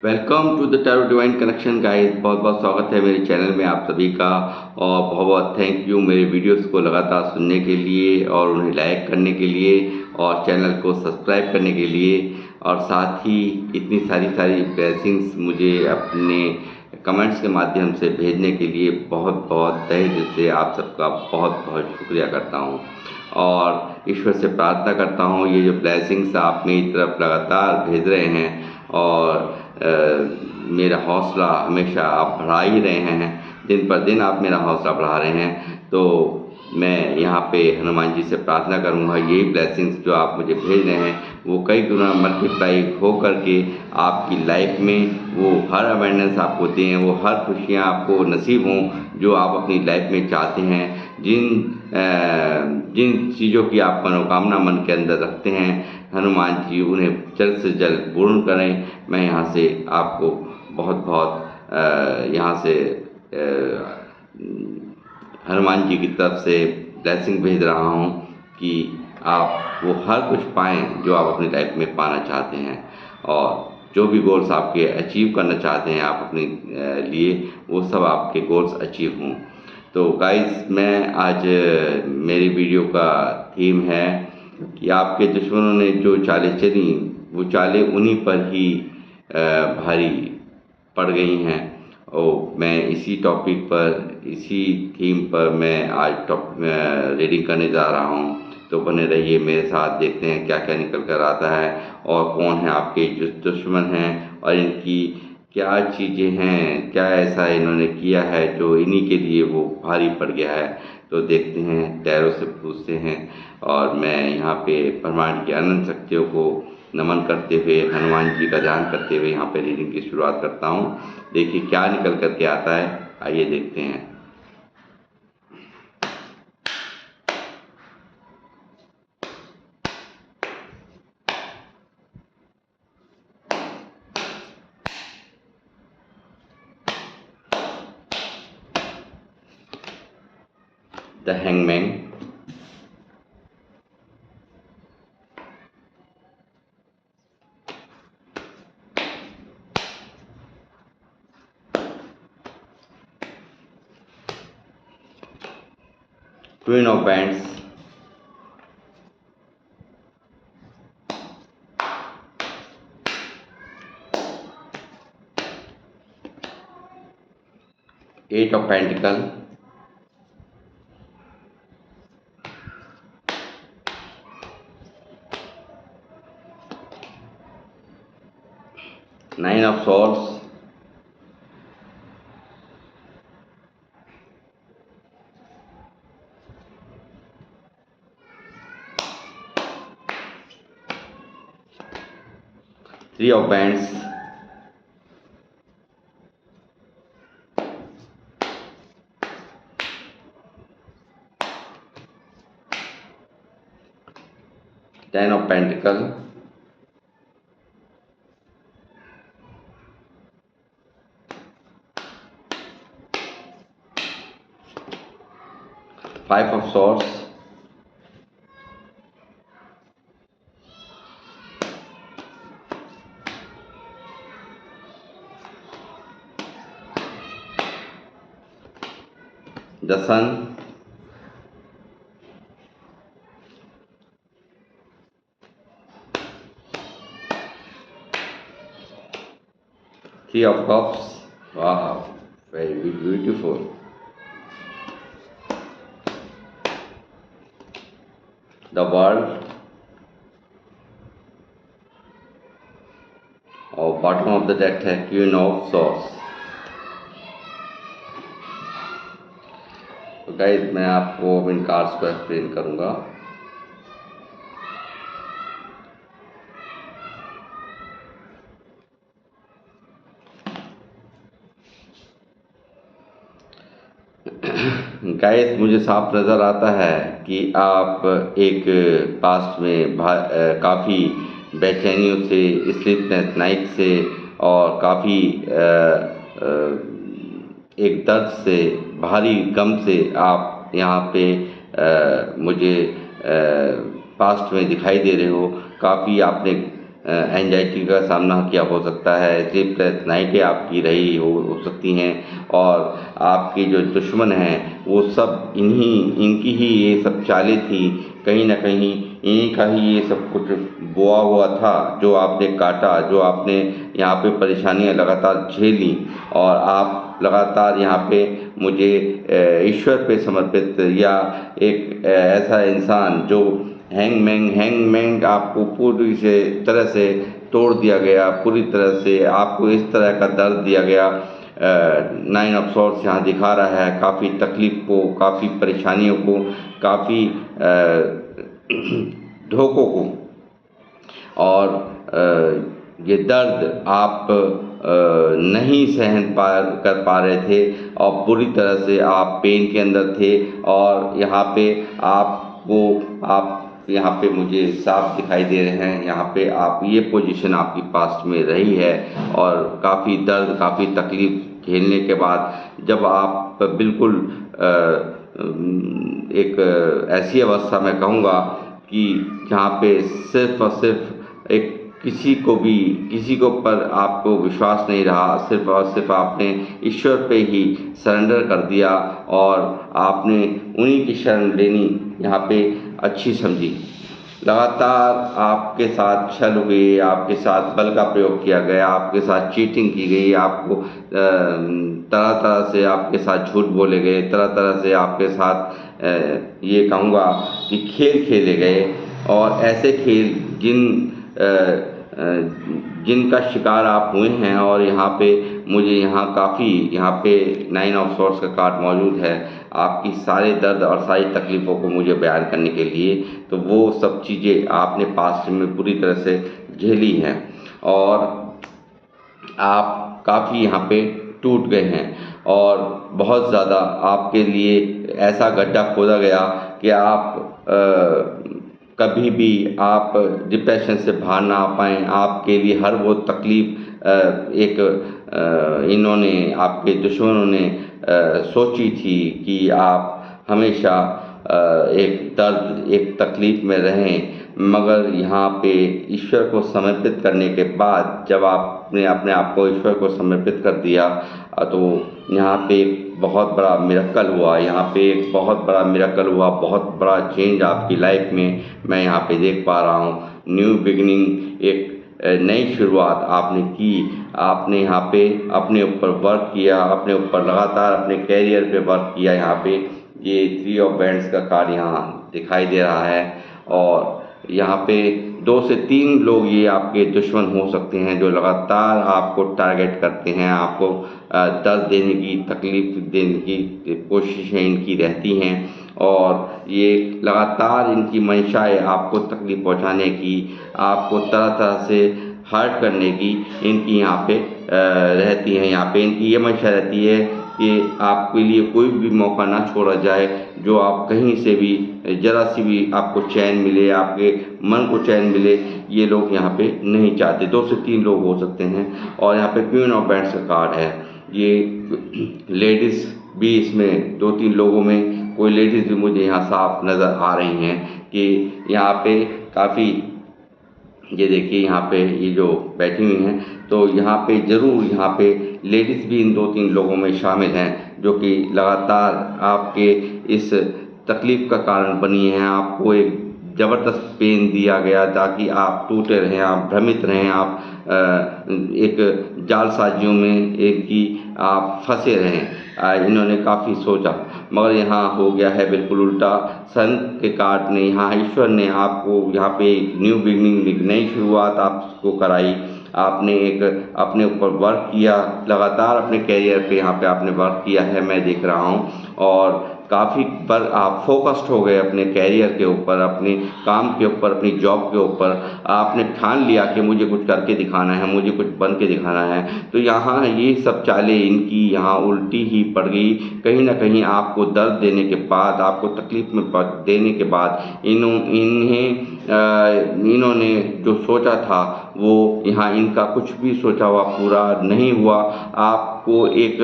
Welcome to the tarot divine connection guys. बहुत बहुत स्वागत है मेरे चैनल में आप सभी का। और बहुत बहुत थैंक यू मेरे वीडियोस को लगातार सुनने के लिए और उन्हें लाइक करने के लिए और चैनल को सब्सक्राइब करने के लिए। और साथ ही इतनी सारी ब्लेसिंग्स मुझे अपने कमेंट्स के माध्यम से भेजने के लिए बहुत बहुत तहे दिल से आप सबका बहुत बहुत शुक्रिया करता हूँ। और ईश्वर से प्रार्थना करता हूँ ये जो ब्लेसिंग्स आप मेरी तरफ लगातार भेज रहे हैं और मेरा हौसला हमेशा आप बढ़ा ही रहे हैं, दिन पर दिन आप मेरा हौसला बढ़ा रहे हैं। तो मैं यहाँ पे हनुमान जी से प्रार्थना करूँगा यही ब्लेसिंग्स जो आप मुझे भेज रहे हैं वो कई गुना मल्टीप्लाई हो करके आपकी लाइफ में वो हर अवेयरनेस आपको दें, वो हर खुशियाँ आपको नसीब हों जो आप अपनी लाइफ में चाहते हैं। जिन चीज़ों की आप मनोकामना मन के अंदर रखते हैं हनुमान जी उन्हें जल्द से जल्द पूर्ण करें। मैं यहाँ से आपको बहुत बहुत यहाँ से हनुमान जी की तरफ से ब्लेसिंग भेज रहा हूँ कि आप वो हर कुछ पाएँ जो आप अपनी लाइफ में पाना चाहते हैं और जो भी गोल्स आपके अचीव करना चाहते हैं आप अपने लिए वो सब आपके गोल्स अचीव हों। तो गाइस मैं आज मेरी वीडियो का थीम है कि आपके दुश्मनों ने जो चालें चली वो चालें उन्हीं पर ही भारी पड़ गई हैं। और मैं इसी टॉपिक पर इसी थीम पर मैं आज रीडिंग करने जा रहा हूँ। तो बने रहिए मेरे साथ, देखते हैं क्या क्या निकल कर आता है और कौन है आपके जो दुश्मन हैं और इनकी क्या चीज़ें हैं, क्या ऐसा इन्होंने किया है जो इन्हीं के लिए वो भारी पड़ गया है। तो देखते हैं, टैरो से पूछते हैं। और मैं यहाँ पे ब्रह्मांड की अनंत शक्तियों को नमन करते हुए हनुमान जी का ध्यान करते हुए यहाँ पे रीडिंग की शुरुआत करता हूँ। देखिए क्या निकल करके आता है, आइए देखते हैं। The hangman, queen of wands, eight of pentacle, nine of swords, three of wands, ten of pentacle, five of swords, the sun, three of cups, वाह वेरी ब्यूटीफुल, द वर्ल्ड और बॉटम ऑफ द डेक है queen of swords. तो guys मैं आपको इन cards को explain करूंगा। Guys मुझे साफ नज़र आता है कि आप एक पास्ट में काफ़ी बेचैनियों से, स्लीपलेस नाइट से और काफ़ी एक दर्द से, भारी गम से आप यहाँ पे मुझे पास्ट में दिखाई दे रहे हो। काफ़ी आपने एंजाइटी का सामना किया हो सकता है, स्लीपलेस नाइटें आपकी रही हो सकती हैं, और आपके जो दुश्मन हैं वो सब इनकी ही ये सब चालें थी। कहीं न कहीं इन्हीं का ही ये सब कुछ बोआ हुआ था, जो आपने काटा, जो आपने यहाँ पे परेशानियाँ लगातार झेलीं, और आप लगातार यहाँ पे मुझे ईश्वर पे समर्पित, या एक ऐसा इंसान जो हैंगमैन आपको पूरी से तरह से तोड़ दिया गया, पूरी तरह से आपको इस तरह का दर्द दिया गया। नाइन ऑफ सॉर्ड्स यहाँ दिखा रहा है काफ़ी तकलीफ़ को, काफ़ी परेशानियों को, काफ़ी धोखों को, और ये दर्द आप नहीं सहन कर पा रहे थे, और पूरी तरह से आप पेन के अंदर थे। और यहाँ पे आप यहाँ पे मुझे साफ दिखाई दे रहे हैं, यहाँ पे आप ये पोजीशन आपकी पास्ट में रही है, और काफ़ी दर्द, काफ़ी तकलीफ़ झेलने के बाद जब आप बिल्कुल एक ऐसी अवस्था में कहूँगा कि जहाँ पे सिर्फ़ और सिर्फ एक किसी को पर आपको विश्वास नहीं रहा, सिर्फ़ और सिर्फ आपने ईश्वर पे ही सरेंडर कर दिया, और आपने उन्हीं की शरण लेनी यहाँ पे अच्छी समझी। लगातार आपके साथ छल हुई, आपके साथ बल का प्रयोग किया गया, आपके साथ चीटिंग की गई, आपको तरह तरह से आपके साथ झूठ बोले गए, तरह तरह से आपके साथ ये कहूँगा कि खेल खेले गए, और ऐसे खेल जिनका शिकार आप हुए हैं। और यहाँ पे मुझे यहाँ पे नाइन ऑफ सॉर्ड्स का कार्ड मौजूद है आपकी सारे दर्द और सारी तकलीफ़ों को मुझे बयान करने के लिए। तो वो सब चीज़ें आपने पास्ट में पूरी तरह से झेली हैं, और आप काफ़ी यहाँ पे टूट गए हैं, और बहुत ज़्यादा आपके लिए ऐसा गड्ढा खोदा गया कि आप कभी भी आप डिप्रेशन से बाहर ना आ पाएँ। आपके लिए हर वो तकलीफ़ इन्होंने, आपके दुश्मनों ने सोची थी कि आप हमेशा एक दर्द, एक तकलीफ़ में रहें। मगर यहाँ पे ईश्वर को समर्पित करने के बाद जब आपने अपने आप को ईश्वर को समर्पित कर दिया, तो यहाँ पे एक बहुत बड़ा मिरेकल हुआ, यहाँ पे एक बहुत बड़ा मिरेकल हुआ, बहुत बड़ा चेंज आपकी लाइफ में मैं यहाँ पे देख पा रहा हूँ। न्यू बिगिनिंग, एक नई शुरुआत आपने की। आपने यहाँ पे अपने ऊपर वर्क किया, अपने ऊपर लगातार अपने कैरियर पे वर्क किया। यहाँ पे ये 3 ऑफ बैंड्स का कार्ड यहाँ दिखाई दे रहा है, और यहाँ पे 2 से 3 लोग ये आपके दुश्मन हो सकते हैं, जो लगातार आपको टारगेट करते हैं, आपको दर्द देने की, तकलीफ़ देने की कोशिशें इनकी रहती हैं, और ये लगातार इनकी मंशा है आपको तकलीफ़ पहुंचाने की, आपको तरह तरह से हर्ट करने की इनकी यहाँ पे रहती है। यहाँ पे इनकी ये मंशा रहती है कि आपके लिए कोई भी मौका ना छोड़ा जाए, जो आप कहीं से भी ज़रा सी भी आपको चैन मिले, आपके मन को चैन मिले, ये लोग यहाँ पे नहीं चाहते। 2 से 3 लोग हो सकते हैं, और यहाँ पे क्वीन ऑफ बैंड्स का कार्ड है। ये लेडीज़ भी, इसमें 2-3 लोगों में कोई लेडीज़ भी मुझे यहाँ साफ नज़र आ रही हैं कि यहाँ पे काफ़ी, ये देखिए यहाँ पे ये जो बैठी हुई हैं, तो यहाँ पे ज़रूर यहाँ पे लेडीज़ भी इन 2-3 लोगों में शामिल हैं, जो कि लगातार आपके इस तकलीफ़ का कारण बनी हैं। आपको एक ज़बरदस्त पेन दिया गया ताकि आप टूटे रहें, आप भ्रमित रहें, आप एक जालसाजियों में एक की आप फंसे रहें। इन्होंने काफ़ी सोचा, मगर यहाँ हो गया है बिल्कुल उल्टा। संत के कार्ड ने, यहाँ ईश्वर ने आपको यहाँ पे एक न्यू बिगनिंग, एक नई शुरुआत आपको कराई। आपने एक अपने ऊपर वर्क किया, लगातार अपने कैरियर पे यहाँ पे आपने वर्क किया है, मैं देख रहा हूँ, और काफ़ी पर आप फोकस्ड हो गए अपने कैरियर के ऊपर, अपने काम के ऊपर, अपनी जॉब के ऊपर। आपने ठान लिया कि मुझे कुछ करके दिखाना है, मुझे कुछ बन के दिखाना है। तो यहाँ ये सब चालें इनकी यहाँ उल्टी ही पड़ गई। कहीं ना कहीं आपको दर्द देने के बाद, आपको तकलीफ़ में देने के बाद इन्होंने जो सोचा था वो यहाँ इनका कुछ भी सोचा हुआ पूरा नहीं हुआ। आपको एक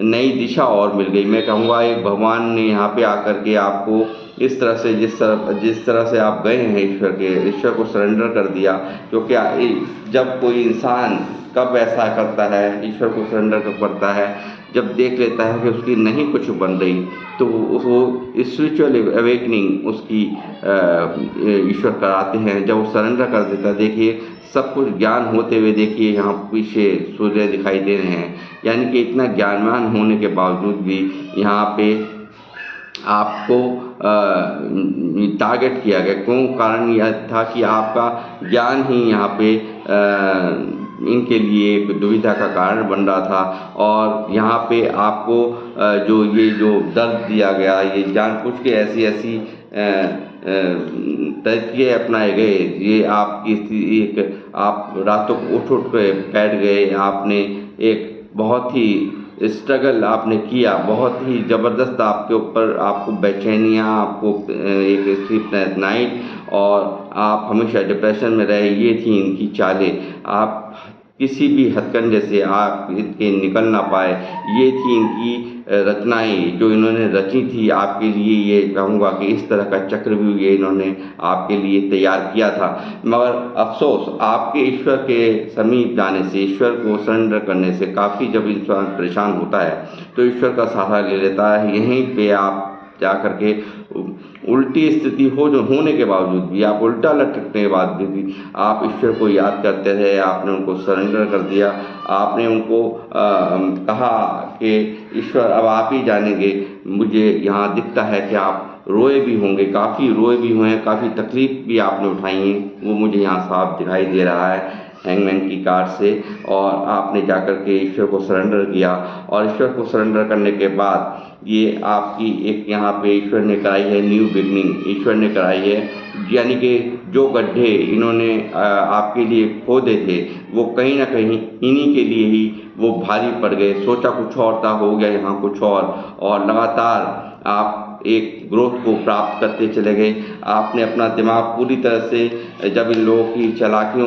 नई दिशा और मिल गई। मैं कहूँगा एक भगवान ने यहाँ पे आकर के आपको इस तरह से जिस तरह से आप गए हैं ईश्वर को सरेंडर कर दिया। क्योंकि जब कोई इंसान कब ऐसा करता है, ईश्वर को सरेंडर कब करता है, जब देख लेता है कि उसकी नहीं कुछ बन रही, तो वो स्पिरिचुअल अवेकनिंग उसकी ईश्वर कराते हैं। जब वो सरेंडर कर देता है, देखिए सब कुछ ज्ञान होते हुए देखिए यहाँ पीछे सूर्य दिखाई दे रहे हैं, यानी कि इतना ज्ञानवान होने के बावजूद भी यहाँ पे आपको टारगेट किया गया। क्यों? कारण यह था कि आपका ज्ञान ही यहाँ पे इनके लिए एक दुविधा का कारण बन रहा था। और यहाँ पे आपको जो दर्द दिया गया, ये जानबूझ के ऐसी तरीके अपनाए गए, ये आपकी आप रातों को उठ के बैठ गए, आपने एक बहुत ही स्ट्रगल आपने किया, बहुत ही ज़बरदस्त आपके ऊपर आपको बेचैनियाँ, आपको एक स्लीपलेस नाइट, और आप हमेशा डिप्रेशन में रहे, ये थी इनकी चालें। आप किसी भी हथकंडे से आप इनके निकल ना पाए, ये थी इनकी रचनाएं जो इन्होंने रची थी आपके लिए। ये कहूँगा कि इस तरह का चक्रव्यूह ये इन्होंने आपके लिए तैयार किया था। मगर अफसोस, आपके ईश्वर के समीप जाने से, ईश्वर को सरेंडर करने से काफ़ी जब इंसान परेशान होता है तो ईश्वर का सहारा ले लेता है। यहीं पे आप जा कर के उल्टी स्थिति होने के बावजूद भी, आप उल्टा लटकने के बाद भी आप ईश्वर को याद करते रहे, आपने उनको सरेंडर कर दिया। आपने उनको कहा कि ईश्वर अब आप ही जानेंगे। मुझे यहाँ दिखता है कि आप रोए भी होंगे, काफ़ी रोए भी हुए हैं, काफ़ी तकलीफ भी आपने उठाई है, वो मुझे यहाँ साफ दिखाई दे रहा है हैंगमैन की कार्ड से। और आपने जाकर के ईश्वर को सरेंडर किया, और ईश्वर को सरेंडर करने के बाद ये आपकी एक यहाँ पे ईश्वर ने कराई है न्यू बिगनिंग, ईश्वर ने कराई है। यानी कि जो गड्ढे इन्होंने आपके लिए खोदे थे, वो कहीं ना कहीं इन्हीं के लिए ही वो भारी पड़ गए। सोचा कुछ और था, हो गया यहाँ कुछ और लगातार आप एक ग्रोथ को प्राप्त करते चले गए। आपने अपना दिमाग पूरी तरह से, जब इन लोगों की चालाकियों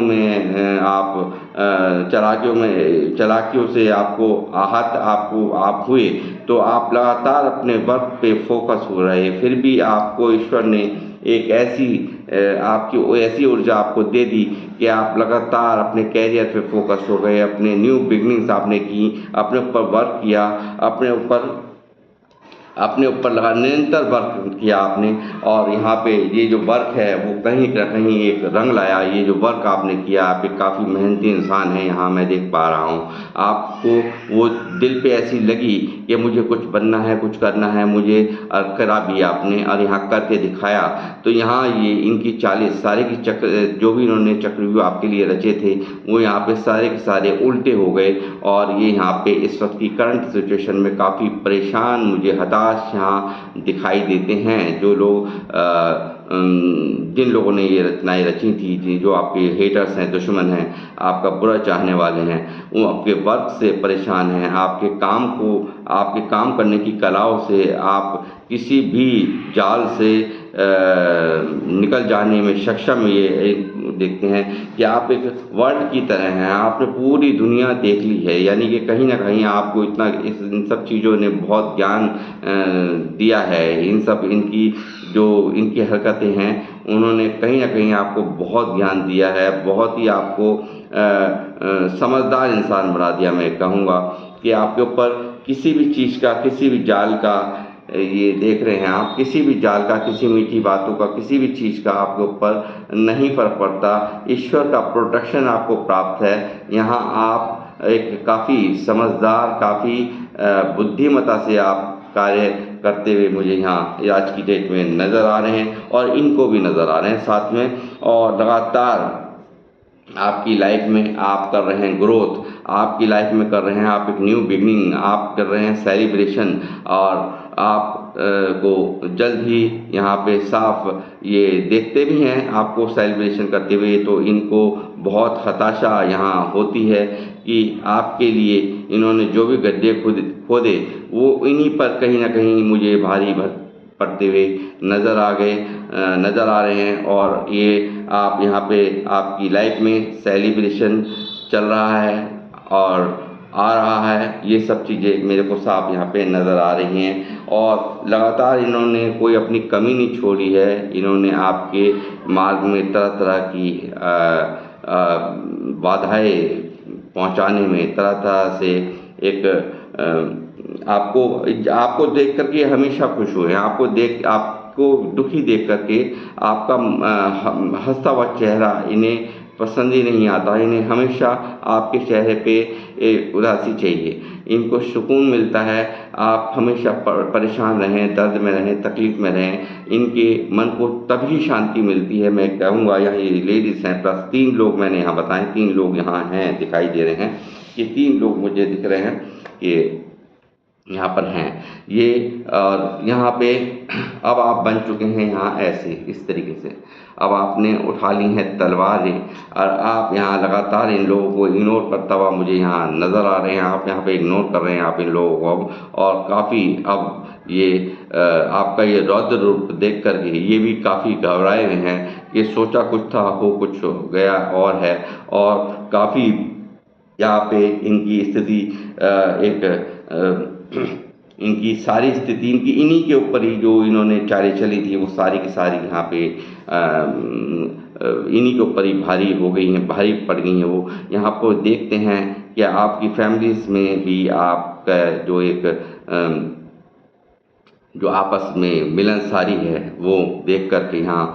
से आपको आप हुए, तो आप लगातार अपने वर्क पे फोकस हो रहे। फिर भी आपको ईश्वर ने एक ऐसी ऊर्जा आपको दे दी कि आप लगातार अपने कैरियर पे फोकस हो गए, अपने न्यू बिगनिंग्स आपने की, अपने ऊपर वर्क किया, अपने ऊपर लगा निरंतर वर्क किया आपने। और यहाँ पे ये जो वर्क है वो कहीं ना कहीं एक रंग लाया। ये जो वर्क आपने किया, आप एक काफ़ी मेहनती इंसान हैं, यहाँ मैं देख पा रहा हूँ। आपको वो दिल पे ऐसी लगी कि मुझे कुछ बनना है, कुछ करना है मुझे, और करा भी आपने, और यहाँ करके दिखाया। तो यहाँ ये इनकी चालें सारे की जो भी इन्होंने चक्रव्यूह आपके लिए रचे थे, वो यहाँ पे सारे के सारे उल्टे हो गए। और ये यहाँ पे इस वक्त की करंट सिचुएशन में काफ़ी परेशान, मुझे हताश यहाँ दिखाई देते हैं। जो लोग जिन लोगों ने ये रचनाएं रची थी, जो आपके हेटर्स हैं, दुश्मन हैं, आपका बुरा चाहने वाले हैं, वो आपके वर्क से परेशान हैं, आपके काम करने की कलाओं से, आप किसी भी जाल से निकल जाने में सक्षम ये देखते हैं कि आप एक वर्ल्ड की तरह हैं। आपने पूरी दुनिया देख ली है, यानी कि कहीं ना कहीं आपको इन सब चीज़ों ने बहुत ज्ञान दिया है। इनकी हरकतें हैं, उन्होंने कहीं ना कहीं आपको बहुत ज्ञान दिया है, बहुत ही आपको समझदार इंसान बना दिया। मैं कहूँगा कि आपके ऊपर किसी भी चीज़ का, किसी भी जाल का, ये देख रहे हैं आप, किसी भी जाल का, किसी मीठी बातों का, किसी भी चीज़ का आपके ऊपर नहीं फर्क पड़ता। ईश्वर का प्रोटेक्शन आपको प्राप्त है। यहाँ आप एक काफ़ी समझदार, काफ़ी बुद्धिमता से आप कार्य करते हुए मुझे यहाँ आज की डेट में नज़र आ रहे हैं, और इनको भी नज़र आ रहे हैं साथ में। और लगातार आपकी लाइफ में आप कर रहे हैं ग्रोथ, आपकी लाइफ में कर रहे हैं आप एक न्यू बिगनिंग, आप कर रहे हैं सेलिब्रेशन। और आप को जल्द ही यहाँ पे साफ ये देखते भी हैं आपको सेलिब्रेशन करते हुए, तो इनको बहुत हताशा यहाँ होती है कि आपके लिए इन्होंने जो भी गड्ढे खोदे, वो इन्हीं पर कहीं ना कहीं मुझे भारी पड़ते हुए नज़र आ गए। नज़र आ रहे हैं। और ये आप यहाँ पे आपकी लाइफ में सेलिब्रेशन चल रहा है और आ रहा है, ये सब चीज़ें मेरे को साफ यहाँ पे नज़र आ रही हैं। और लगातार इन्होंने कोई अपनी कमी नहीं छोड़ी है, इन्होंने आपके मार्ग में तरह तरह की बाधाएं पहुंचाने में तरह तरह से एक आपको आपको देख करके हमेशा खुश हुए हैं, आपको दुखी देख करके आपका हंसता हुआ चेहरा इन्हें पसंद ही नहीं आता। इन्हें हमेशा आपके चेहरे पे उदासी चाहिए, इनको सुकून मिलता है आप हमेशा परेशान रहें, दर्द में रहें, तकलीफ़ में रहें, इनके मन को तभी शांति मिलती है। मैं कहूँगा यहाँ ये लेडीज़ हैं प्लस 3 लोग मैंने यहाँ बताएं, 3 लोग यहाँ हैं दिखाई दे रहे हैं, ये 3 लोग मुझे दिख रहे हैं कि यहाँ पर हैं ये। और यहाँ पे अब आप बन चुके हैं यहाँ ऐसे इस तरीके से, अब आपने उठा ली हैं तलवारें और आप यहाँ लगातार इन लोगों को इग्नोर करता हुआ मुझे यहाँ नज़र आ रहे हैं। आप यहाँ पे इग्नोर कर रहे हैं आप इन लोगों को अब, और काफ़ी अब ये आपका ये रौद्र रूप देख कर के ये भी काफ़ी घबराए हुए हैं। ये सोचा कुछ था हो कुछ गया और है, और काफ़ी यहाँ पे इनकी स्थिति इनकी सारी स्थिति इनकी इन्हीं के ऊपर ही जो इन्होंने चालें चली थी वो सारी की सारी यहाँ पे इन्हीं के ऊपर ही भारी हो गई हैं, भारी पड़ गई हैं। वो यहाँ पर देखते हैं कि आपकी फैमिलीज़ में भी आपका जो एक जो आपस में मिलनसारी है वो देख कर के यहाँ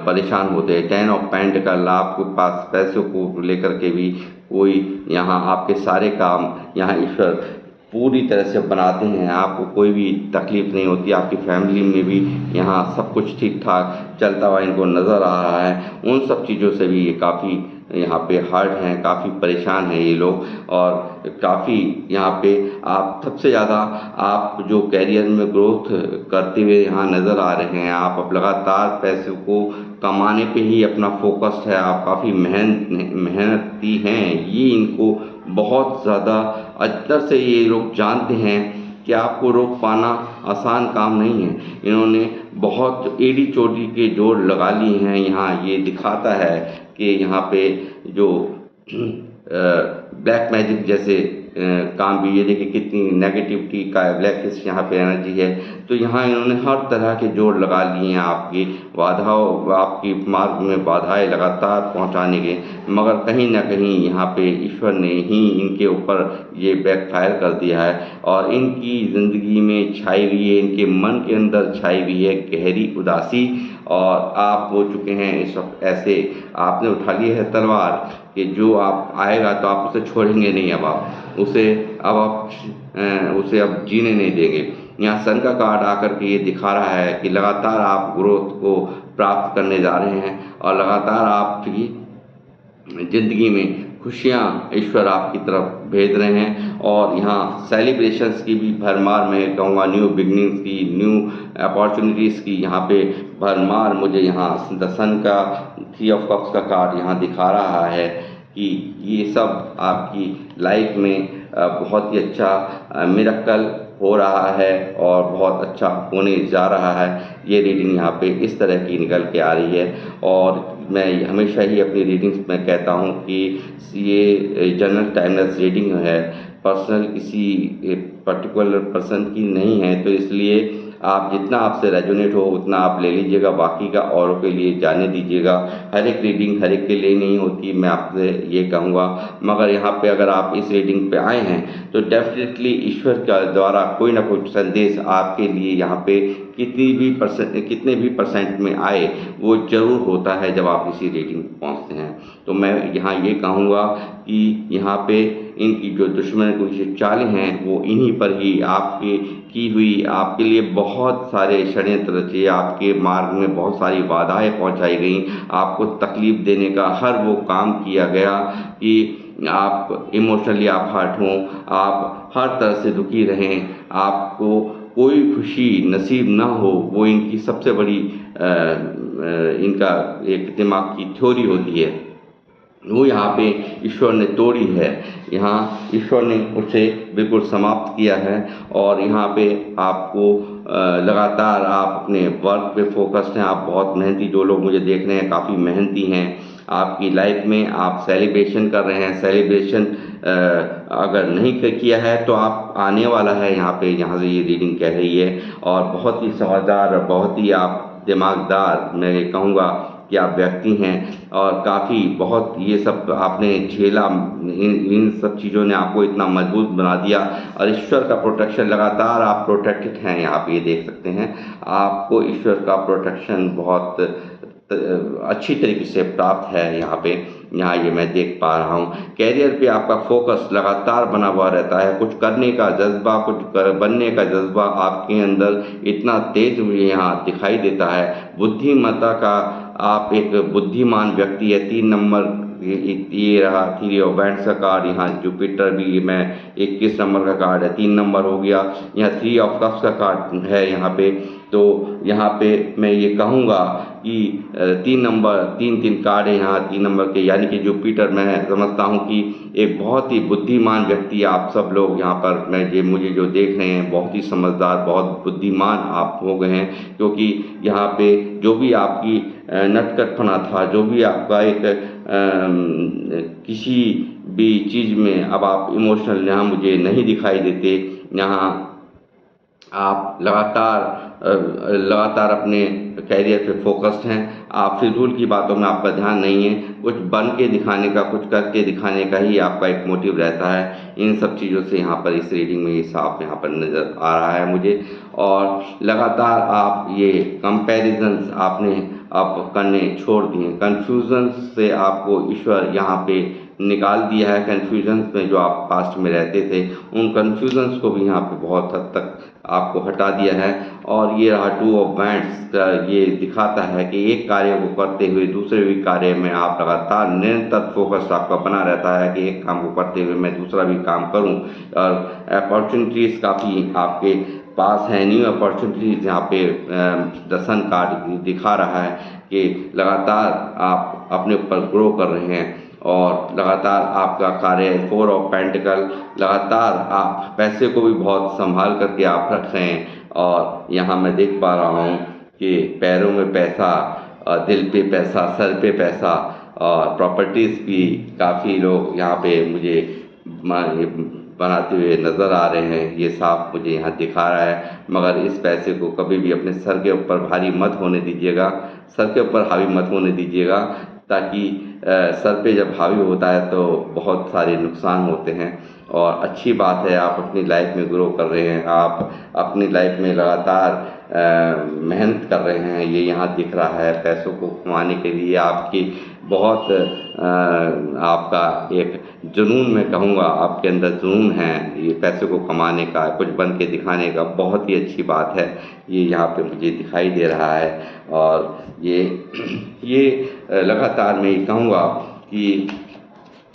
परेशान होते हैं। 10 ऑफ पेंटिकल आपके पास पैसों को लेकर के भी कोई यहाँ आपके सारे काम यहाँ ईश्वर पूरी तरह से बनाते हैं, आपको कोई भी तकलीफ़ नहीं होती। आपकी फैमिली में भी यहाँ सब कुछ ठीक ठाक चलता हुआ इनको नज़र आ रहा है। उन सब चीज़ों से भी ये काफ़ी यहाँ पे हर्ट हैं, काफ़ी परेशान हैं ये लोग, और काफ़ी यहाँ पे आप सबसे ज़्यादा आप जो कैरियर में ग्रोथ करते हुए यहाँ नज़र आ रहे हैं। आप अब लगातार पैसों को कमाने पे ही अपना फोकस है, आप काफ़ी मेहनती हैं। ये इनको बहुत ज़्यादा अंदर से ये लोग जानते हैं कि आपको रोक पाना आसान काम नहीं है। इन्होंने बहुत एड़ी चोटी के जोड़ लगा लिए हैं। यहाँ ये दिखाता है कि यहाँ पे जो ब्लैक मैजिक जैसे काम भी, ये देखिए कितनी नेगेटिविटी का ब्लैकिश यहाँ पे एनर्जी है। तो यहाँ इन्होंने हर तरह के जोड़ लगा लिए हैं आपकी बाधाओं, आपकी मार्ग में बाधाएं लगातार पहुँचाने के, मगर कहीं ना कहीं यहाँ पे ईश्वर ने ही इनके ऊपर ये बैकफायर कर दिया है। और इनकी ज़िंदगी में छाई हुई है, इनके मन के अंदर छाई हुई है गहरी उदासी, और आप हो चुके हैं इस वक्त ऐसे, आपने उठा ली है तलवार कि जो आप आएगा तो आप उसे छोड़ेंगे नहीं, अब आप उसे अब जीने नहीं देंगे। यहाँ सन का कार्ड आकर के ये दिखा रहा है कि लगातार आप ग्रोथ को प्राप्त करने जा रहे हैं और लगातार आपकी ज़िंदगी में खुशियाँ ईश्वर आपकी तरफ भेज रहे हैं। और यहाँ सेलिब्रेशंस की भी भरमार, मैं कहूँगा न्यू बिगनिंग्स की, न्यू अपॉर्चुनिटीज़ की यहाँ पे भरमार मुझे यहाँ द सन का 3 ऑफ कप्स का कार्ड यहाँ दिखा रहा है कि ये सब आपकी लाइफ में बहुत ही अच्छा मिरेकल हो रहा है और बहुत अच्छा होने जा रहा है। ये रीडिंग यहाँ पे इस तरह की निकल के आ रही है। और मैं हमेशा ही अपनी रीडिंग्स में कहता हूँ कि ये जनरल टाइमलेस रीडिंग है, पर्सनल किसी पर्टिकुलर पर्सन की नहीं है। तो इसलिए आप जितना आपसे रेजोनेट हो उतना आप ले लीजिएगा, बाकी का औरों के लिए जाने दीजिएगा। हर एक रीडिंग हर एक के लिए नहीं होती, मैं आपसे ये कहूँगा। मगर यहाँ पे अगर आप इस रीडिंग पे आए हैं तो डेफिनेटली ईश्वर के द्वारा कोई ना कोई संदेश आपके लिए यहाँ पे कितने भी परसेंट में आए वो ज़रूर होता है जब आप इसी रीडिंग पहुँचते हैं। तो मैं यहाँ ये कहूँगा कि यहाँ पे इनकी जो दुश्मन की चालें हैं वो इन्हीं पर ही आपकी की हुई, आपके लिए बहुत सारे षड्यंत्र रचे, आपके मार्ग में बहुत सारी बाधाएं पहुंचाई गई, आपको तकलीफ़ देने का हर वो काम किया गया कि आप इमोशनली आप हर्ट हों, आप हर तरह से दुखी रहें, आपको कोई खुशी नसीब ना हो। वो इनकी सबसे बड़ी इनका एक दिमाग की थ्योरी होती है, वो यहाँ पे ईश्वर ने तोड़ी है। यहाँ ईश्वर ने उसे बिल्कुल समाप्त किया है और यहाँ पे आपको लगातार आप अपने वर्क पे फ़ोकस्ड हैं, आप बहुत मेहनती, जो लोग मुझे देख रहे हैं काफ़ी मेहनती हैं। आपकी लाइफ़ में आप सेलिब्रेशन कर रहे हैं, सेलिब्रेशन अगर नहीं किया है तो आप आने वाला है यहाँ पे, यहाँ से ये रीडिंग कह रही है। और बहुत ही समझदार और बहुत ही आप दिमागदार, मैं ये कहूँगा कि आप व्यक्ति हैं, और काफ़ी बहुत ये सब आपने झेला, इन सब चीज़ों ने आपको इतना मजबूत बना दिया। और ईश्वर का प्रोटेक्शन, लगातार आप प्रोटेक्टेड हैं, यहाँ पे ये देख सकते हैं। आपको ईश्वर का प्रोटेक्शन बहुत अच्छी तरीके से प्राप्त है यहाँ पे, यहाँ ये मैं देख पा रहा हूँ। कैरियर पे आपका फोकस लगातार बना हुआ रहता है, कुछ करने का जज्बा, बनने का जज्बा आपके अंदर इतना तेज मुझे यहाँ दिखाई देता है। बुद्धिमत्ता का आप एक बुद्धिमान व्यक्ति है। 3 नंबर ये रहा, 3 ऑफ बैंड्स का कार्ड, यहाँ जुपिटर भी, मैं 21 नंबर का कार्ड है, 3 नंबर हो गया। यहाँ 3 ऑफ कप्स का कार्ड है यहाँ पे। तो यहाँ पे मैं ये कहूँगा कि 3 नंबर, 3 कार्ड है यहाँ 3 नंबर के, यानी कि जुपिटर, मैं समझता हूँ कि एक बहुत ही बुद्धिमान व्यक्ति आप सब लोग यहाँ पर, मुझे जो देख रहे हैं, बहुत ही समझदार, बहुत बुद्धिमान आप हो गए हैं। क्योंकि यहाँ पे जो भी आपकी नटखटपना था, जो भी आपका एक किसी भी चीज़ में अब आप इमोशनल यहाँ मुझे नहीं दिखाई देते। यहाँ आप लगातार अपने कैरियर पे फोकस्ड हैं। आप फिजूल की बातों में आपका ध्यान नहीं है, कुछ बन के दिखाने का, कुछ करके दिखाने का ही आपका एक मोटिव रहता है। इन सब चीज़ों से यहाँ पर इस रीडिंग में ये साफ यहाँ पर नज़र आ रहा है मुझे। और लगातार आप ये कंपैरिजन्स आपने आप करने छोड़ दिए, कन्फ्यूज़न से आपको ईश्वर यहाँ पे निकाल दिया है। कन्फ्यूजन्स में जो आप पास्ट में रहते थे, उन कन्फ्यूजन्स को भी यहाँ पे बहुत हद तक आपको हटा दिया है। और ये रहा 2 ऑफ बैंड्स का, ये दिखाता है कि एक कार्य को करते हुए दूसरे भी कार्य में आप लगातार निरंतर फोकस आपका बना रहता है कि एक काम को करते हुए मैं दूसरा भी काम करूं। और अपॉर्चुनिटीज़ काफ़ी आपके पास हैं, न्यू अपॉर्चुनिटीज़ यहाँ पे दर्शन कार्ड दिखा रहा है कि लगातार आप अपने ऊपर ग्रो कर रहे हैं। और लगातार आपका कार्य 4 ऑफ पेंटिकल, लगातार आप पैसे को भी बहुत संभाल करके आप रख रहे हैं। और यहाँ मैं देख पा रहा हूँ कि पैरों में पैसा, दिल पे पैसा, सर पे पैसा, और प्रॉपर्टीज़ भी काफ़ी लोग यहाँ पे मुझे बनाते हुए नज़र आ रहे हैं। ये साफ मुझे यहाँ दिखा रहा है। मगर इस पैसे को कभी भी अपने सर के ऊपर भारी मत होने दीजिएगा, सर के ऊपर हावी मत होने दीजिएगा, ताकि सर पे जब हावी होता है तो बहुत सारे नुकसान होते हैं। और अच्छी बात है, आप अपनी लाइफ में ग्रो कर रहे हैं, आप अपनी लाइफ में लगातार मेहनत कर रहे हैं, ये यहाँ दिख रहा है। पैसों को कमाने के लिए आपकी बहुत आपका एक जुनून, मैं कहूँगा आपके अंदर जुनून है ये पैसे को कमाने का, कुछ बन के दिखाने का। बहुत ही अच्छी बात है, ये यहाँ पे मुझे दिखाई दे रहा है। और ये लगातार मैं ये कहूँगा कि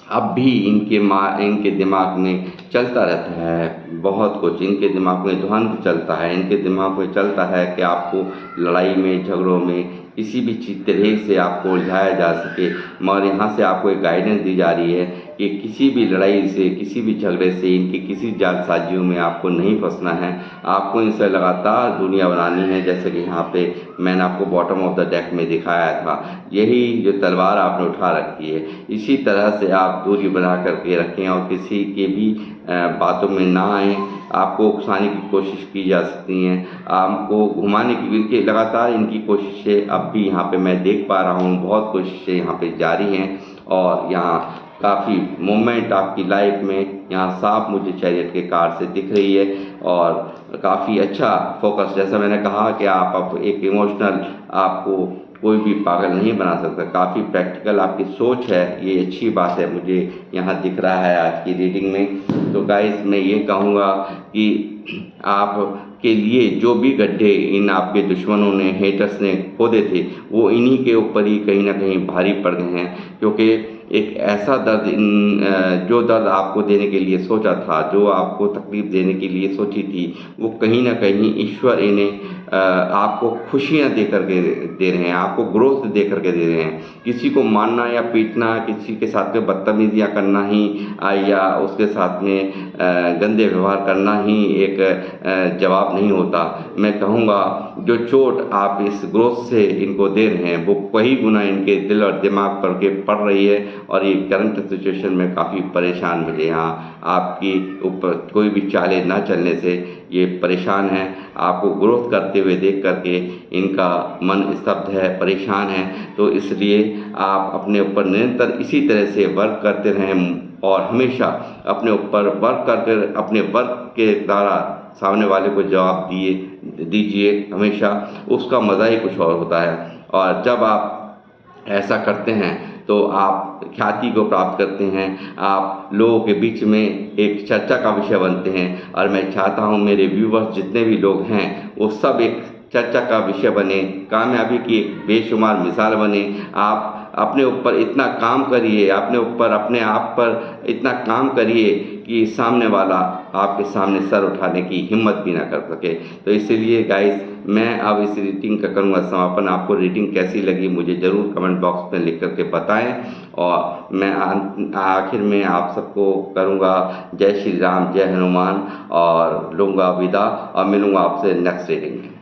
अब भी इनके दिमाग में चलता रहता है बहुत कुछ, इनके दिमाग में ध्वंद चलता है, इनके दिमाग में चलता है कि आपको लड़ाई में, झगड़ों में, किसी भी तरह से आपको उलझाया जा सके। मगर यहाँ से आपको एक गाइडेंस दी जा रही है कि किसी भी लड़ाई से, किसी भी झगड़े से, इनकी किसी जालसाजियों में आपको नहीं फंसना है। आपको इनसे लगातार दुनिया बनानी है। जैसे कि यहाँ पे मैंने आपको बॉटम ऑफ द डेक में दिखाया था, यही जो तलवार आपने उठा रखी है, इसी तरह से आप दूरी बना करके रखें और किसी के भी बातों में ना आएँ। आपको उकसाने की कोशिश की जा सकती हैं, आपको घुमाने की, लगातार इनकी कोशिशें अब भी यहाँ पे मैं देख पा रहा हूँ, बहुत कोशिशें यहाँ पे जारी हैं। और यहाँ काफ़ी मोमेंट आपकी लाइफ में यहाँ साफ मुझे चैरियट के कार्ड से दिख रही है। और काफ़ी अच्छा फोकस, जैसा मैंने कहा कि आप अब एक इमोशनल, आपको कोई भी पागल नहीं बना सकता, काफ़ी प्रैक्टिकल आपकी सोच है, ये अच्छी बात है, मुझे यहाँ दिख रहा है आज की रीडिंग में। तो गाइस मैं ये कहूँगा कि आप के लिए जो भी गड्ढे इन आपके दुश्मनों ने, हेटर्स ने खोदे थे, वो इन्हीं के ऊपर ही कहीं ना कहीं भारी पड़ गए हैं। क्योंकि एक ऐसा दर्द जो दर्द आपको देने के लिए सोचा था, जो आपको तकलीफ़ देने के लिए सोची थी, वो कहीं न कहीं ईश्वर इन्हें आपको खुशियाँ दे कर के दे रहे हैं, आपको ग्रोथ दे कर के दे रहे हैं। किसी को मारना या पीटना, किसी के साथ में बदतमीज़ियाँ करना ही या उसके साथ में गंदे व्यवहार करना ही एक जवाब नहीं होता। मैं कहूँगा जो चोट आप इस ग्रोथ से इनको दे रहे हैं, वो कई गुना इनके दिल और दिमाग पर के पड़ रही है और ये करंट सिचुएशन में काफ़ी परेशान मुझे यहाँ आपकी ऊपर कोई भी चालें ना चलने से ये परेशान हैं। आपको ग्रोथ करते हुए देख कर के इनका मन स्तब्ध है, परेशान है। तो इसलिए आप अपने ऊपर निरंतर इसी तरह से वर्क करते रहें और हमेशा अपने ऊपर वर्क करके अपने वर्क के द्वारा सामने वाले को जवाब दीजिए हमेशा, उसका मज़ा ही कुछ और होता है। और जब आप ऐसा करते हैं तो आप ख्याति को प्राप्त करते हैं, आप लोगों के बीच में एक चर्चा का विषय बनते हैं और मैं चाहता हूँ मेरे व्यूवर्स जितने भी लोग हैं वो सब एक चर्चा का विषय बने, कामयाबी की एक बेशुमार मिसाल बने। आप अपने ऊपर इतना काम करिए, अपने ऊपर अपने आप पर इतना काम करिए कि सामने वाला आपके सामने सर उठाने की हिम्मत भी ना कर सके। तो इसीलिए गाइस मैं अब इस रीडिंग का करूँगा समापन। आपको रीडिंग कैसी लगी मुझे ज़रूर कमेंट बॉक्स में लिख कर के बताएं और मैं आखिर में आप सबको करूँगा जय श्री राम, जय हनुमान और लूँगा विदा और मिलूँगा आपसे नेक्स्ट रीडिंग में।